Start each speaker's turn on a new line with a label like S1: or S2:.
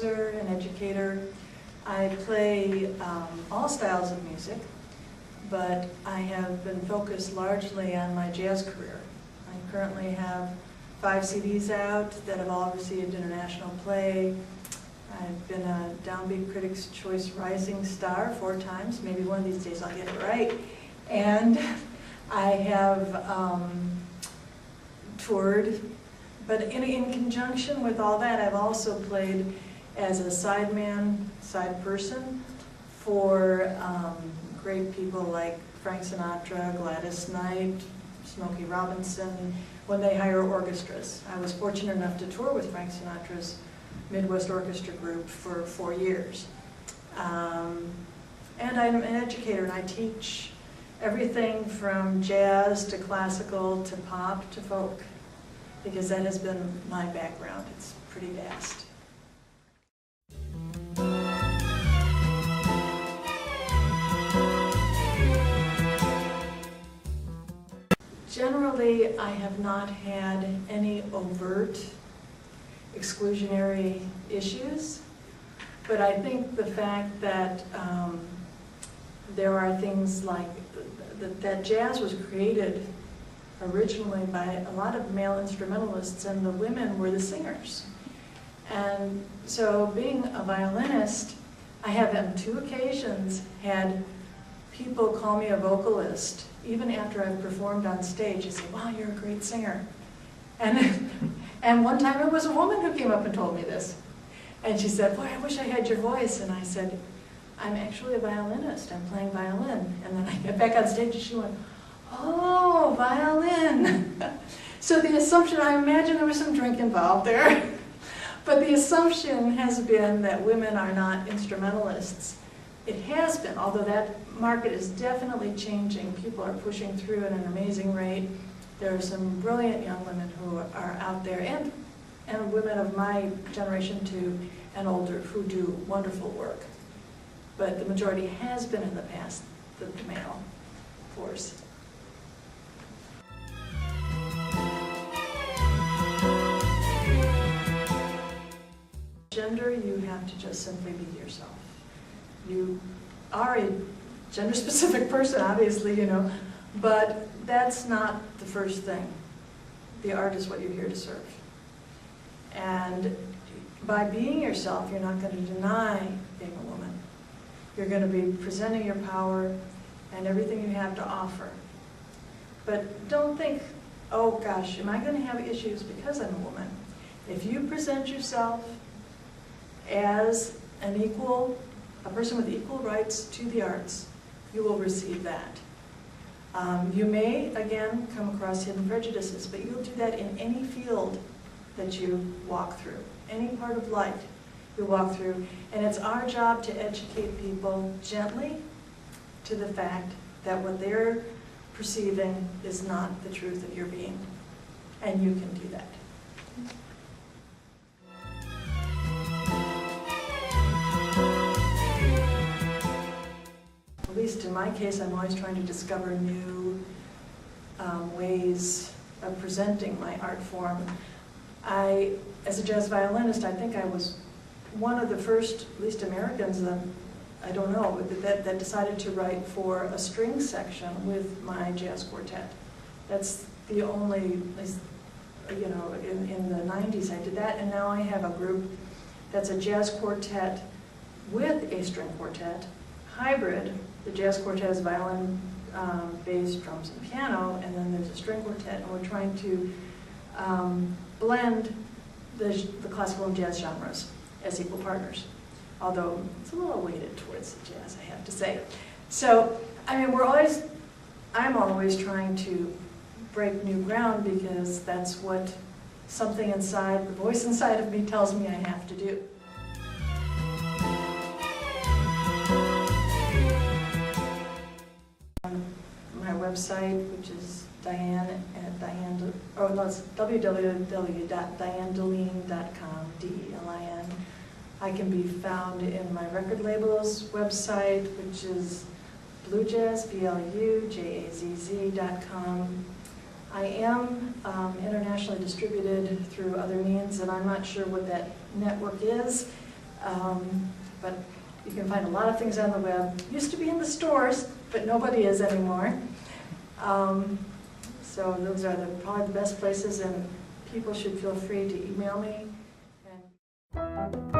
S1: composer, an educator. I play all styles of music, but I have been focused largely on my jazz career. I currently have 5 CDs out that have all received international play. I've been a Downbeat Critics' Choice Rising Star 4 times. Maybe one of these days I'll get it right. And I have toured. But in conjunction with all that, I've also played as a sideman, side person for great people like Frank Sinatra, Gladys, Smokey Robinson, when they hire orchestras. I was fortunate enough to tour with Frank Sinatra's Midwest Orchestra group for 4 years. And I'm an educator, and I teach everything from jazz to classical to pop to folk, because that has been my background. It's pretty vast. Generally, I have not had any overt exclusionary issues, but I think the fact that there are things like that jazz was created originally by a lot of male instrumentalists, and the women were the singers. And so being a violinist, I have on 2 occasions had people call me a vocalist, even after I've performed on stage. They say, wow, you're a great singer. And one time it was a woman who came up and told me this. And she said, boy, I wish I had your voice. And I said, I'm actually a violinist. I'm playing violin. And then I get back on stage and she went, oh, violin. So the assumption, I imagine there was some drink involved there, but the assumption has been that women are not instrumentalists. It has been, although that market is definitely changing. People are pushing through at an amazing rate. There are some brilliant young women who are out there, and women of my generation too, and older, who do wonderful work. But the majority has been in the past the male force. Gender, you have to just simply be yourself. You are a gender-specific person, obviously, you know, but that's not the first thing. The art is what you're here to serve. And by being yourself, you're not going to deny being a woman. You're going to be presenting your power and everything you have to offer. But don't think, oh gosh, am I going to have issues because I'm a woman? If you present yourself as an equal, a person with equal rights to the arts, you will receive that. You may, again, come across hidden prejudices, but you'll do that in any field that you walk through, any part of life you walk through. And it's our job to educate people gently to the fact that what they're perceiving is not the truth of your being. And you can do that. At least in my case, I'm always trying to discover new ways of presenting my art form. As a jazz violinist, I think I was one of the first, at least Americans, I don't know, that decided to write for a string section with my jazz quartet. That's the only, you know, in the 90s I did that, and now I have a group that's a jazz quartet with a string quartet, hybrid. The jazz quartet is violin, bass, drums, and piano, and then there's a string quartet, and we're trying to blend the classical and jazz genres as equal partners, although it's a little weighted towards the jazz, I have to say. So, I mean, I'm always trying to break new ground, because that's what something inside, the voice inside of me tells me I have to do. My website, which is www.dianedelin.com, D-E-L-I-N. I can be found in my record label's website, which is Blujazz, BLUJAZZ.com. I am internationally distributed through other means, and I'm not sure what that network is. But you can find a lot of things on the web. Used to be in the stores, but nobody is anymore. So those are probably the best places, and people should feel free to email me. And